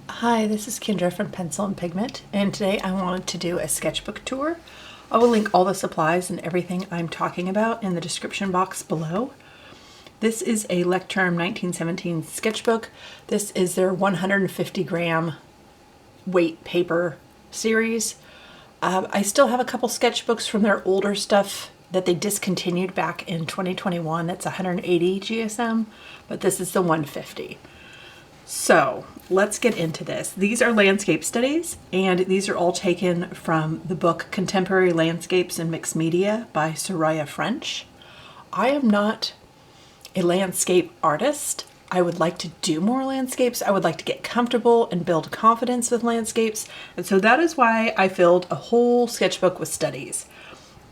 Hi, this is Kendra from Pencil and Pigment, and today I wanted to do a sketchbook tour. I will link all the supplies and everything I'm talking about in the description box below. This is a Leuchtturm 1917 sketchbook. This is their 150 gram weight paper series. I still have a couple sketchbooks from their older stuff that they discontinued back in 2021. It's 180 GSM, but this is the 150. So let's get into this. These are landscape studies, and these are all taken from the book Contemporary Landscapes and Mixed Media by Soraya French. I am not a landscape artist. I would like to do more landscapes. I would like to get comfortable and build confidence with landscapes. And so that is why I filled a whole sketchbook with studies.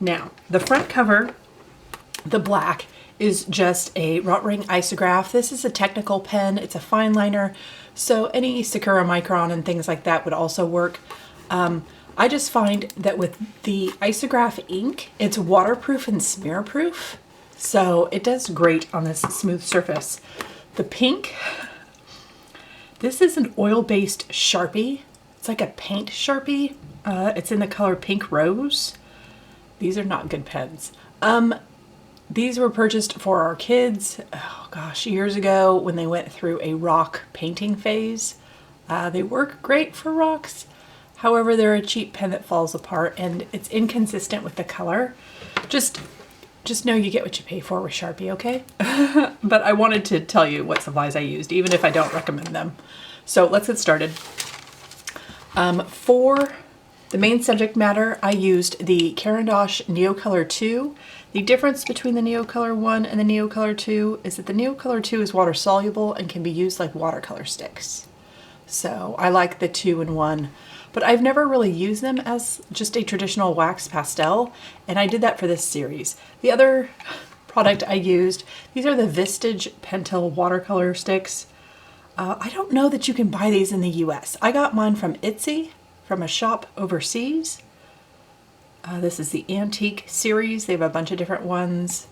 Now, the front cover, the black, is just a Rotring isograph. This is a technical pen. It's a fine liner, so any Sakura Micron and things like that would also work. I just find that with the isograph ink, it's waterproof and smear proof, so it does great on this smooth surface. The pink, this is an oil-based Sharpie. It's like a paint Sharpie. It's in the color Pink Rose. These are not good pens. These were purchased for our kids, oh gosh, years ago when they went through a rock painting phase. They work great for rocks. However, they're a cheap pen that falls apart and it's inconsistent with the color. Just know you get what you pay for with Sharpie, okay? But I wanted to tell you what supplies I used, even if I don't recommend them. So let's get started. For the main subject matter, I used the Caran d'Ache Neocolor 2. The difference between the Neocolor 1 and the Neocolor 2 is that the Neocolor 2 is water soluble and can be used like watercolor sticks. So I like the 2 and 1, but I've never really used them as just a traditional wax pastel, and I did that for this series. The other product I used, these are the Vistage Pentel watercolor sticks. I don't know that you can buy these in the US. I got mine from Etsy, from a shop overseas. This is the Antique series. They have a bunch of different ones.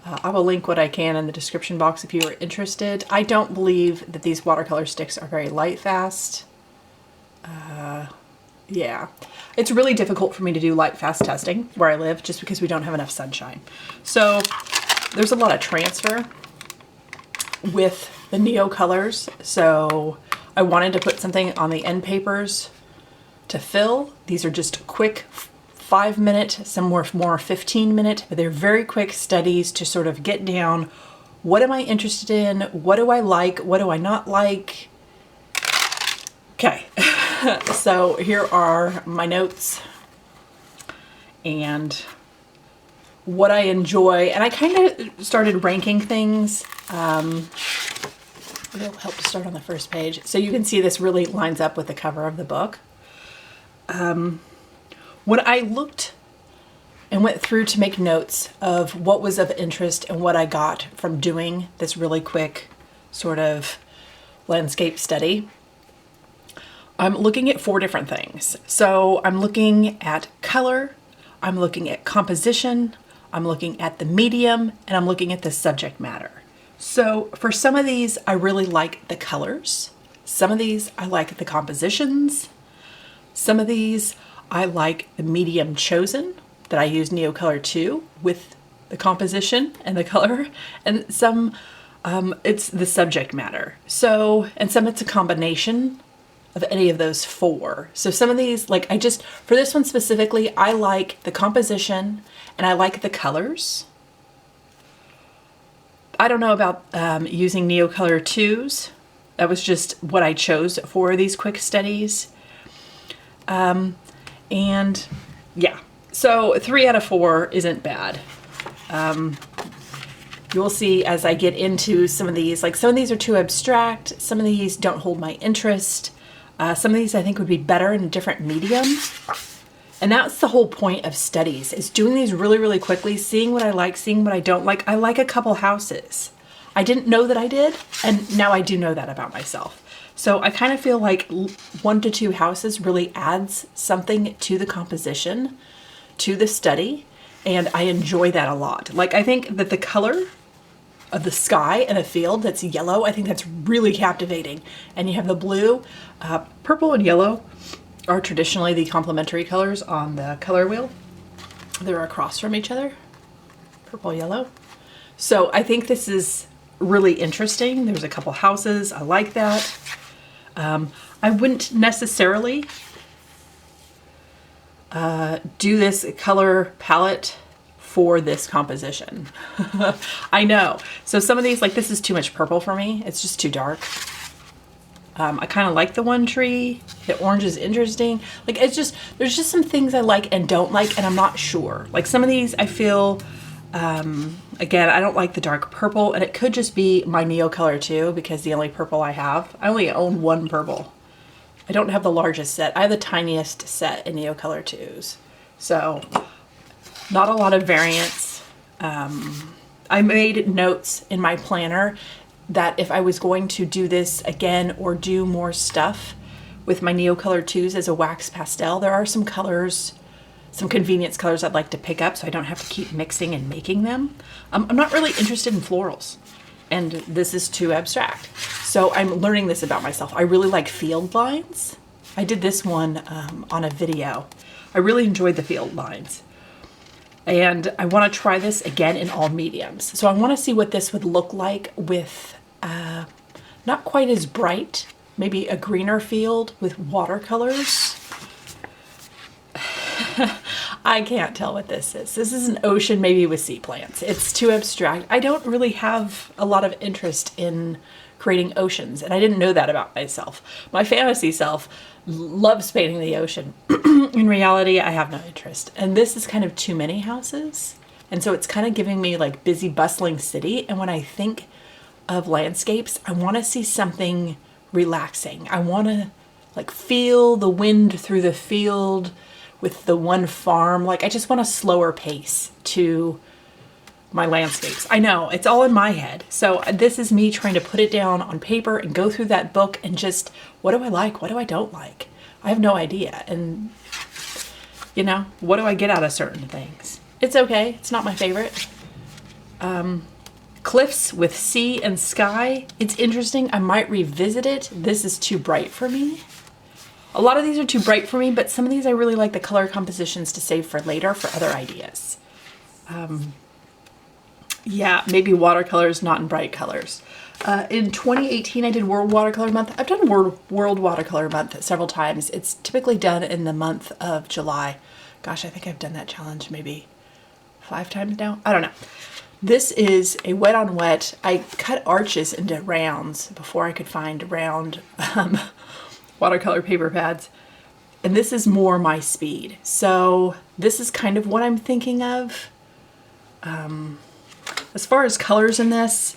I will link what I can in the description box if you are interested. I don't believe that these watercolor sticks are very light fast. Yeah, it's really difficult for me to do light fast testing where I live just because we don't have enough sunshine. So there's a lot of transfer with the Neocolors. So I wanted to put something on the end papers to fill. These are just quick 5-minute, some more 15-minute, but they're very quick studies to sort of get down what am I interested in, what do I like, what do I not like. Okay, so here are my notes and what I enjoy, and I kind of started ranking things. It'll help to start on the first page. So you can see this really lines up with the cover of the book. When I looked and went through to make notes of what was of interest and what I got from doing this really quick sort of landscape study, I'm looking at 4 different things. So I'm looking at color, I'm looking at composition, I'm looking at the medium, and I'm looking at the subject matter. So for some of these, I really like the colors. Some of these, I like the compositions. Some of these, I like the medium chosen, that I use Neocolor 2 with the composition and the color, and some it's the subject matter. So, and some it's a combination of any of those 4. So some of these, like for this one specifically, I like the composition and I like the colors. I don't know about using Neocolor 2s. That was just what I chose for these quick studies. And yeah, so 3 out of 4 isn't bad. You'll see as I get into some of these, like some of these are too abstract, some of these don't hold my interest. Some of these I think would be better in a different medium. And that's the whole point of studies, is doing these really, really quickly, seeing what I like, seeing what I don't like. I like a couple houses. I didn't know that I did, and now I do know that about myself. So I kind of feel like 1 to 2 houses really adds something to the composition, to the study, and I enjoy that a lot. Like I think that the color of the sky and a field that's yellow. I think that's really captivating. And you have the blue. Purple and yellow are traditionally the complementary colors on the color wheel. They're across from each other, purple, yellow. So I think this is really interesting. There's a couple houses. I like that. I wouldn't necessarily do this color palette for this composition. I know. So some of these, like this is too much purple for me. It's just too dark. I kind of like the one tree. The orange is interesting. Like it's just, there's just some things I like and don't like, and I'm not sure. Like some of these I feel, again, I don't like the dark purple, and it could just be my Neo color too, because the only purple I have, I only own one purple. I don't have the largest set. I have the tiniest set in Neo color 2s. So not a lot of variance. I made notes in my planner that if I was going to do this again or do more stuff with my Neo color 2s as a wax pastel, there are some colors, some convenience colors I'd like to pick up so I don't have to keep mixing and making them. I'm not really interested in florals, and this is too abstract. So I'm learning this about myself. I really like field lines. I did this one on a video. I really enjoyed the field lines. And I want to try this again in all mediums. So I want to see what this would look like with not quite as bright, maybe a greener field with watercolors. I can't tell what this is. This is an ocean maybe with sea plants. It's too abstract. I don't really have a lot of interest in creating oceans, and I didn't know that about myself. My fantasy self loves painting the ocean. In reality, I have no interest. And this is kind of too many houses. And so it's kind of giving me like busy, bustling city. And when I think of landscapes, I want to see something relaxing. I want to like feel the wind through the field with the one farm. Like I just want a slower pace to my landscapes. I know it's all in my head. So this is me trying to put it down on paper and go through that book and just, what do I like? What do I don't like? I have no idea. And you know, what do I get out of certain things? It's okay. It's not my favorite. Cliffs with sea and sky. It's interesting. I might revisit it. This is too bright for me. A lot of these are too bright for me, but some of these I really like the color compositions to save for later for other ideas. Yeah, maybe watercolors, not in bright colors. In 2018, I did World Watercolor Month. I've done World Watercolor Month several times. It's typically done in the month of July. Gosh, I think I've done that challenge maybe 5 times now. I don't know. This is a wet on wet. I cut arches into rounds before I could find round watercolor paper pads. And this is more my speed. So this is kind of what I'm thinking of. As far as colors in this,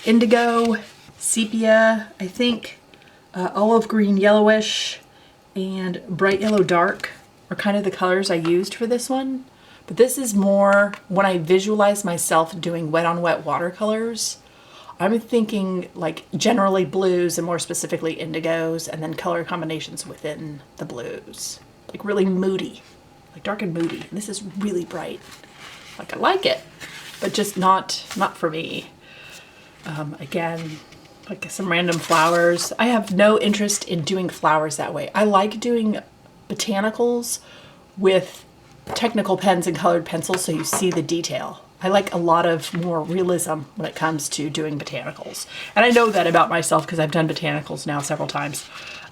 indigo, sepia, I think olive green, yellowish, and bright yellow dark are kind of the colors I used for this one. But this is more when I visualize myself doing wet on wet watercolors. I'm thinking like generally blues and more specifically indigos, and then color combinations within the blues. Like really moody, like dark and moody. And this is really bright. Like I like it, but just not for me. Again, like some random flowers. I have no interest in doing flowers that way. I like doing botanicals with technical pens and colored pencils so you see the detail. I like a lot of more realism when it comes to doing botanicals. And I know that about myself because I've done botanicals now several times.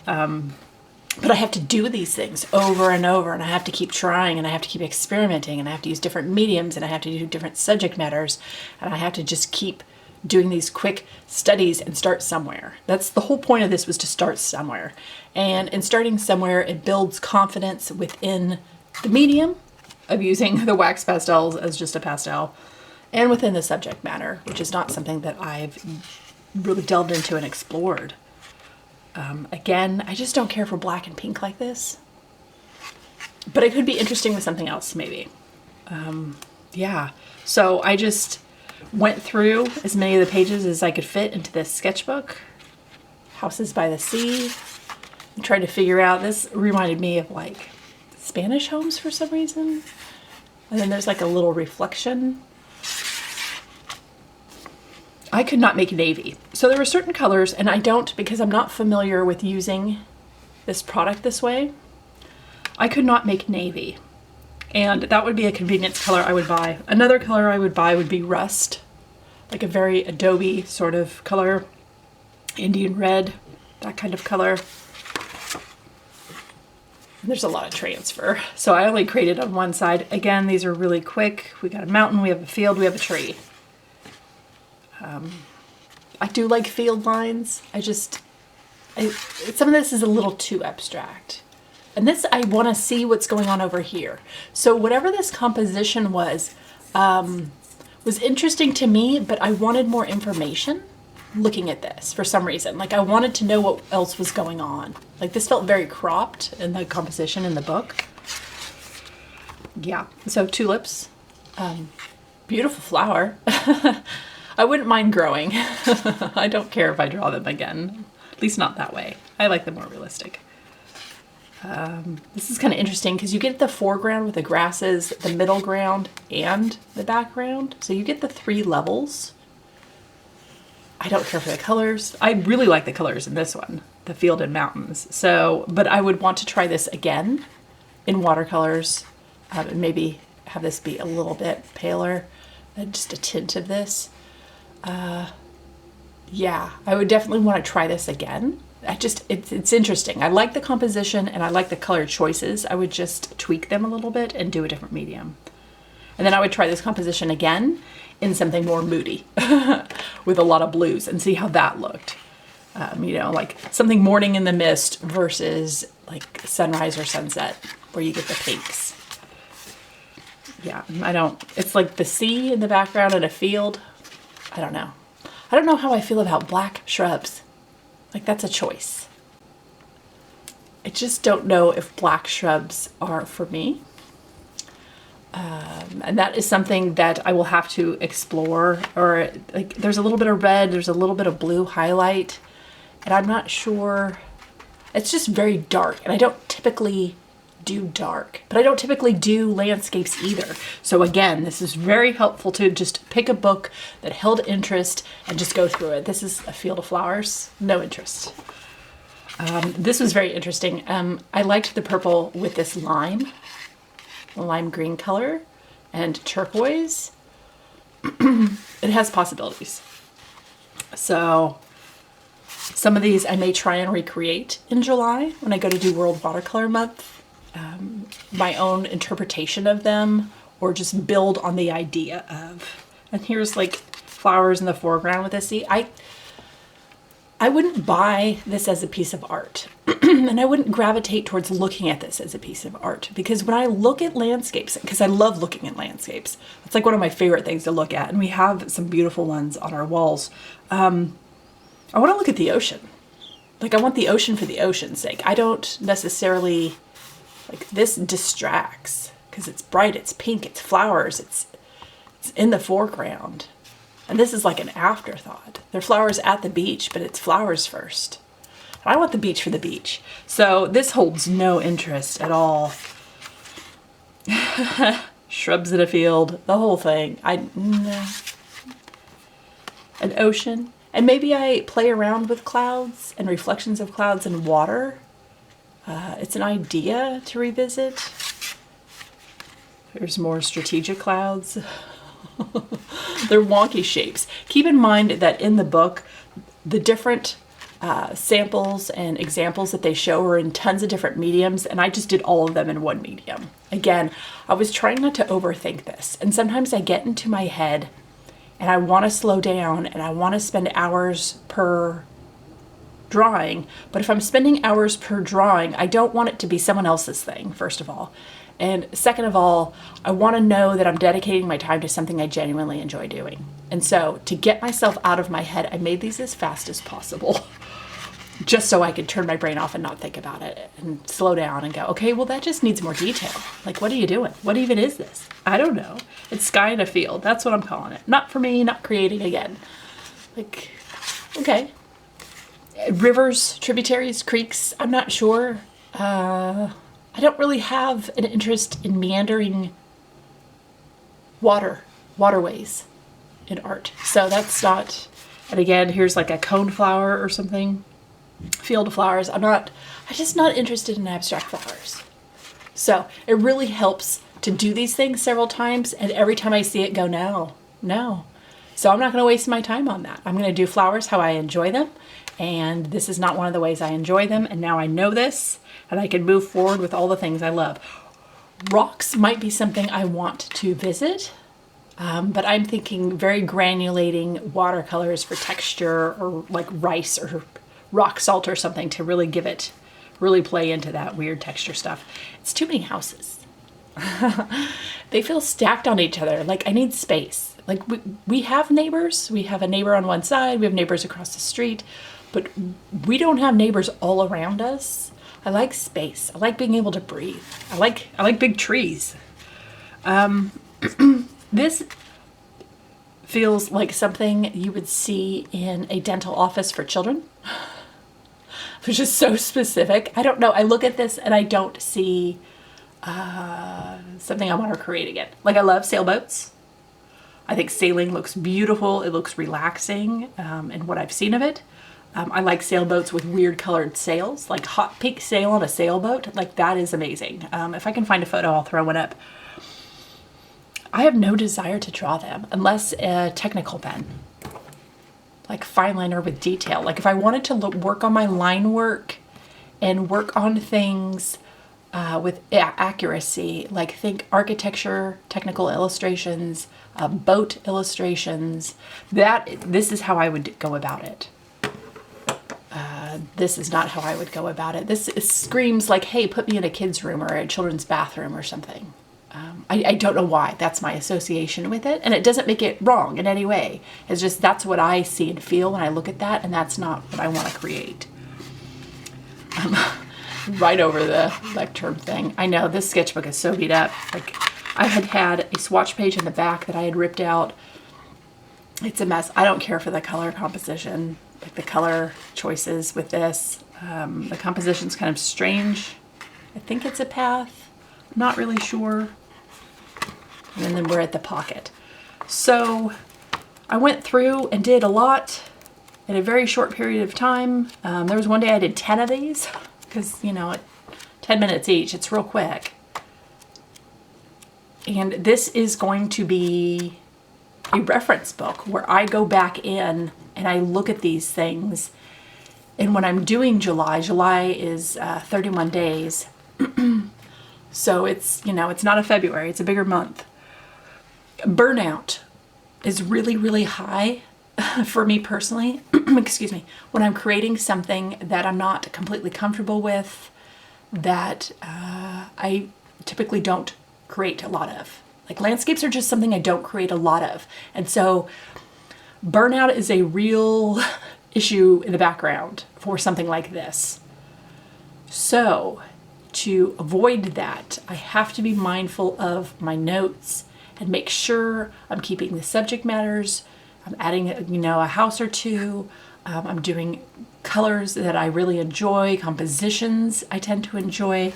But I have to do these things over and over, and I have to keep trying, and I have to keep experimenting, and I have to use different mediums, and I have to do different subject matters, and I have to just keep doing these quick studies and start somewhere. That's the whole point of this, was to start somewhere. And in starting somewhere, it builds confidence within the medium of using the wax pastels as just a pastel, and within the subject matter, which is not something that I've really delved into and explored. Again, I just don't care for black and pink like this, but it could be interesting with something else maybe. Yeah, so I just went through as many of the pages as I could fit into this sketchbook. Houses by the sea. I tried to figure out, this reminded me of like Spanish homes for some reason. And then there's like a little reflection. I could not make navy. So there were certain colors, and I don't, because I'm not familiar with using this product this way, I could not make navy. And that would be a convenience color I would buy. Another color I would buy would be rust, like a very Adobe sort of color, Indian red, that kind of color. There's a lot of transfer. So I only created on one side. Again, these are really quick. We got a mountain, we have a field, we have a tree. I do like field lines. Some of this is a little too abstract. And this, I want to see what's going on over here. So whatever this composition was interesting to me, but I wanted more information looking at this for some reason. Like I wanted to know what else was going on. Like this felt very cropped in the composition in the book. Yeah, so tulips, beautiful flower. I wouldn't mind growing. I don't care if I draw them again, at least not that way. I like them more realistic. This is kind of interesting because you get the foreground with the grasses, the middle ground, and the background. So you get the 3 levels. I don't care for the colors. I really like the colors in this one, the field and mountains. So, but I would want to try this again in watercolors, and maybe have this be a little bit paler, just a tint of this. Yeah, I would definitely want to try this again. It's interesting. I like the composition and I like the color choices. I would just tweak them a little bit and do a different medium. And then I would try this composition again in something more moody with a lot of blues and see how that looked. You know, like something morning in the mist versus like sunrise or sunset where you get the pinks. Yeah, it's like the sea in the background and a field. I don't know. I don't know how I feel about black shrubs. Like that's a choice. I just don't know if black shrubs are for me. And that is something that I will have to explore. Or like there's a little bit of red, there's a little bit of blue highlight, and I'm not sure. It's just very dark, and I don't typically do dark, but I don't typically do landscapes either. So again, this is very helpful to just pick a book that held interest and just go through it. This is a field of flowers, no interest. This was very interesting. I liked the purple with this lime, the lime green color, and turquoise. It has possibilities. So some of these I may try and recreate in July when I go to do World Watercolor Month. My own interpretation of them, or just build on the idea of. And here's like flowers in the foreground with this. See, I wouldn't buy this as a piece of art. And I wouldn't gravitate towards looking at this as a piece of art, because when I look at landscapes, because I love looking at landscapes, it's like one of my favorite things to look at, and we have some beautiful ones on our walls. I want to look at the ocean. Like I want the ocean for the ocean's sake. I don't necessarily, like this distracts because it's bright, it's pink, it's flowers, it's in the foreground. And this is like an afterthought. There are flowers at the beach, but it's flowers first. And I want the beach for the beach. So this holds no interest at all. Shrubs in a field, the whole thing. No. An ocean. And maybe I play around with clouds and reflections of clouds and water. It's an idea to revisit. There's more strategic clouds. They're wonky shapes. Keep in mind that in the book, the different samples and examples that they show are in tons of different mediums, and I just did all of them in one medium. Again, I was trying not to overthink this, and sometimes I get into my head and I want to slow down and I want to spend hours per drawing, but if I'm spending hours per drawing, I don't want it to be someone else's thing, first of all. And second of all, I want to know that I'm dedicating my time to something I genuinely enjoy doing. And so to get myself out of my head, I made these as fast as possible just so I could turn my brain off and not think about it and slow down and go, okay, well, that just needs more detail. Like, what are you doing? What even is this? I don't know. It's sky in a field. That's what I'm calling it. Not for me, not creating again. Like, okay. Rivers, tributaries, creeks, I'm not sure. I don't really have an interest in meandering waterways in art. So that's not, And again, here's like a cone flower or something. Field of flowers. I'm just not interested in abstract flowers. So it really helps to do these things several times, and every time I see it go, no. So I'm not going to waste my time on that. I'm going to do flowers how I enjoy them, and this is not one of the ways I enjoy them, and now I know this, and I can move forward with all the things I love. Rocks might be something I want to visit, but I'm thinking very granulating watercolors for texture, or like rice or rock salt or something to really really play into that weird texture stuff. It's too many houses. They feel stacked on each other. Like I need space. Like we have neighbors. We have a neighbor on one side. We have neighbors across the street, but we don't have neighbors all around us. I like space. I like being able to breathe. I like big trees. This feels like something you would see in a dental office for children, which is so specific. I don't know. I look at this and I don't see something I want to create again. Like I love sailboats. I think sailing looks beautiful. It looks relaxing in what I've seen of it. I like sailboats with weird colored sails, like hot pink sail on a sailboat. Like that is amazing. If I can find a photo, I'll throw one up. I have no desire to draw them unless a technical pen, like fine liner with detail. Like if I wanted to work on my line work and work on things with accuracy, like think architecture, technical illustrations, boat illustrations, this is how I would go about it. This is not how I would go about it. This screams like, hey, put me in a kid's room or a children's bathroom or something. I don't know why. That's my association with it. And it doesn't make it wrong in any way. It's just that's what I see and feel when I look at that, and that's not what I want to create. Right over the Leuchtturm thing. I know, this sketchbook is so beat up. Like, I had a swatch page in the back that I had ripped out. It's a mess. I don't care for the color composition, like the color choices with this. The composition's kind of strange. I think it's a path. I'm not really sure. And then we're at the pocket. So I went through and did a lot in a very short period of time. There was one day I did 10 of these because, you know, 10 minutes each. It's real quick. And this is going to be a reference book where I go back in and I look at these things. And when I'm doing July is 31 days. So it's, you know, it's not a February, it's a bigger month. Burnout is really, really high for me personally, excuse me, when I'm creating something that I'm not completely comfortable with, that I typically don't create a lot of. Like landscapes are just something I don't create a lot of. And so burnout is a real issue in the background for something like this. So to avoid that, I have to be mindful of my notes and make sure I'm keeping the subject matters. I'm adding, you know, a house or two. I'm doing colors that I really enjoy, compositions I tend to enjoy.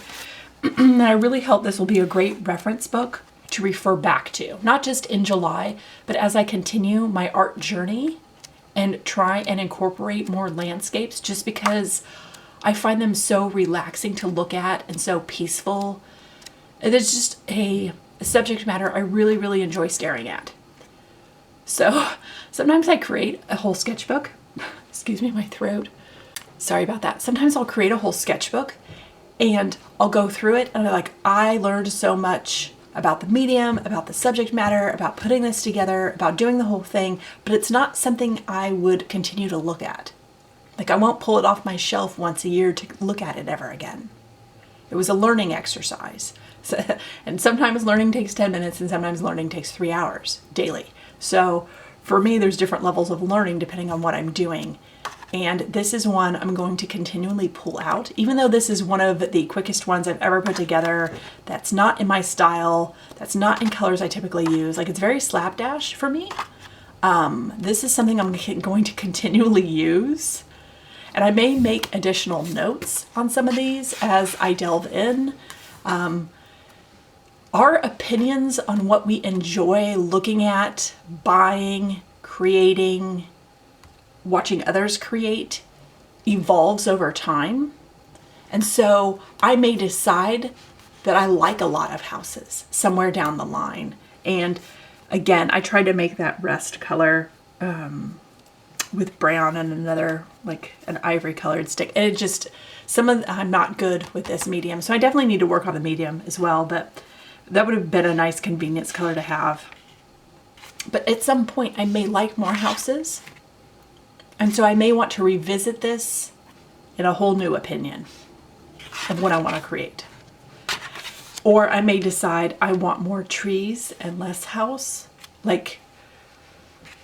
And I really hope this will be a great reference book to refer back to, not just in July, but as I continue my art journey and try and incorporate more landscapes, just because I find them so relaxing to look at and so peaceful. It's just a subject matter I really, really enjoy staring at. So sometimes I create a whole sketchbook. Excuse me, my throat. Sorry about that. Sometimes I'll create a whole sketchbook and I'll go through it and I'm like, I learned so much about the medium, about the subject matter, about putting this together, about doing the whole thing, but it's not something I would continue to look at. Like I won't pull it off my shelf once a year to look at it ever again. It was a learning exercise. And sometimes learning takes 10 minutes and sometimes learning takes 3 hours daily. So for me, there's different levels of learning depending on what I'm doing. And this is one I'm going to continually pull out, even though this is one of the quickest ones I've ever put together. That's not in my style. That's not in colors I typically use. Like it's very slapdash for me. This is something I'm going to continually use. And I may make additional notes on some of these as I delve in. Our opinions on what we enjoy looking at, buying, creating, watching others create evolves over time. And so I may decide that I like a lot of houses somewhere down the line. And again, I tried to make that rust color with brown and another, like an ivory colored stick. And it just, I'm not good with this medium. So I definitely need to work on the medium as well, but that would have been a nice convenience color to have. But at some point I may like more houses. And so I may want to revisit this in a whole new opinion of what I want to create. Or I may decide I want more trees and less house. Like,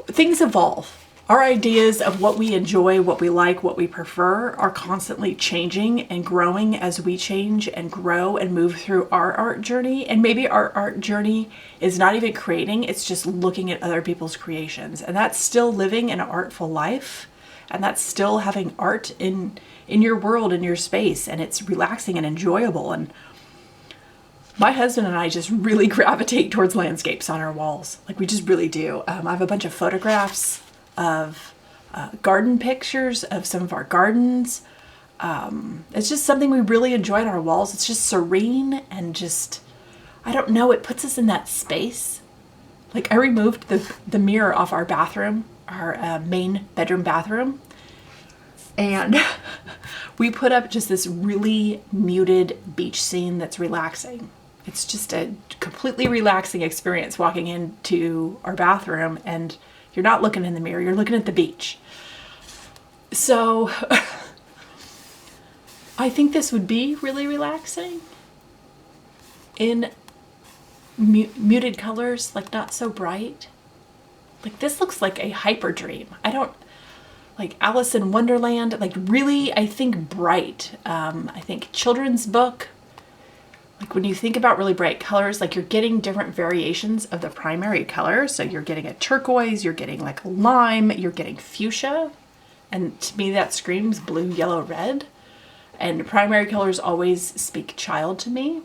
things evolve. Our ideas of what we enjoy, what we like, what we prefer are constantly changing and growing as we change and grow and move through our art journey. And maybe our art journey is not even creating, it's just looking at other people's creations. And that's still living an artful life. And that's still having art in your world, in your space. And it's relaxing and enjoyable. And my husband and I just really gravitate towards landscapes on our walls. Like, we just really do. I have a bunch of photographs of garden pictures of some of our gardens. It's just something we really enjoy on our walls. It's just serene and just, I don't know, it puts us in that space. Like, I removed the mirror off our bathroom, our main bedroom bathroom, and we put up just this really muted beach scene that's relaxing. It's just a completely relaxing experience walking into our bathroom, and you're not looking in the mirror, you're looking at the beach. So I think this would be really relaxing in muted colors, like not so bright. Like, this looks like a hyper dream. I don't, like Alice in Wonderland, like really, I think bright. I think children's book. Like, when you think about really bright colors, like, you're getting different variations of the primary color. So you're getting a turquoise, you're getting like a lime, you're getting fuchsia. And to me, that screams blue, yellow, red. And primary colors always speak child to me.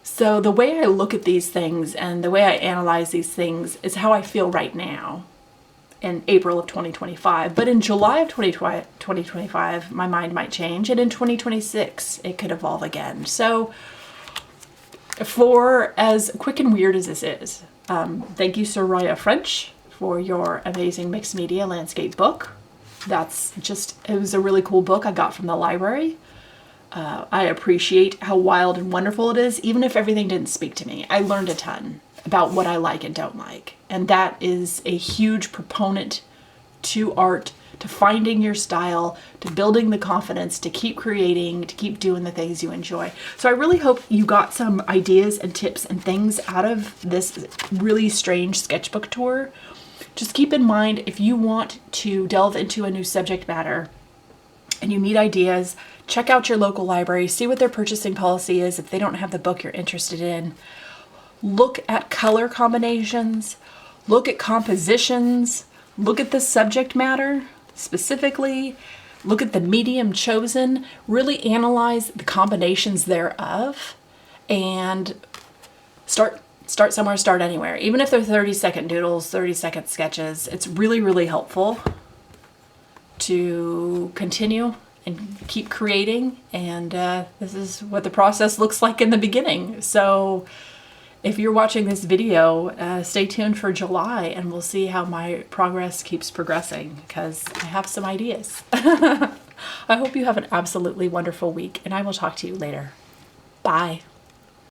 So the way I look at these things and the way I analyze these things is how I feel right now in April of 2025. But in July of 2025, my mind might change. And in 2026, it could evolve again. So for as quick and weird as this is, thank you, Soraya French, for your amazing mixed media landscape book. It was a really cool book I got from the library. I appreciate how wild and wonderful it is, even if everything didn't speak to me. I learned a ton about what I like and don't like. And that is a huge proponent to art, to finding your style, to building the confidence, to keep creating, to keep doing the things you enjoy. So I really hope you got some ideas and tips and things out of this really strange sketchbook tour. Just keep in mind, if you want to delve into a new subject matter and you need ideas, check out your local library, see what their purchasing policy is if they don't have the book you're interested in. Look at color combinations, look at compositions, look at the subject matter specifically, look at the medium chosen, really analyze the combinations thereof, and start somewhere, start anywhere. Even if they're 30-second doodles, 30-second sketches, it's really, really helpful to continue and keep creating. And this is what the process looks like in the beginning. So if you're watching this video, stay tuned for July and we'll see how my progress keeps progressing, because I have some ideas. I hope you have an absolutely wonderful week, and I will talk to you later. Bye.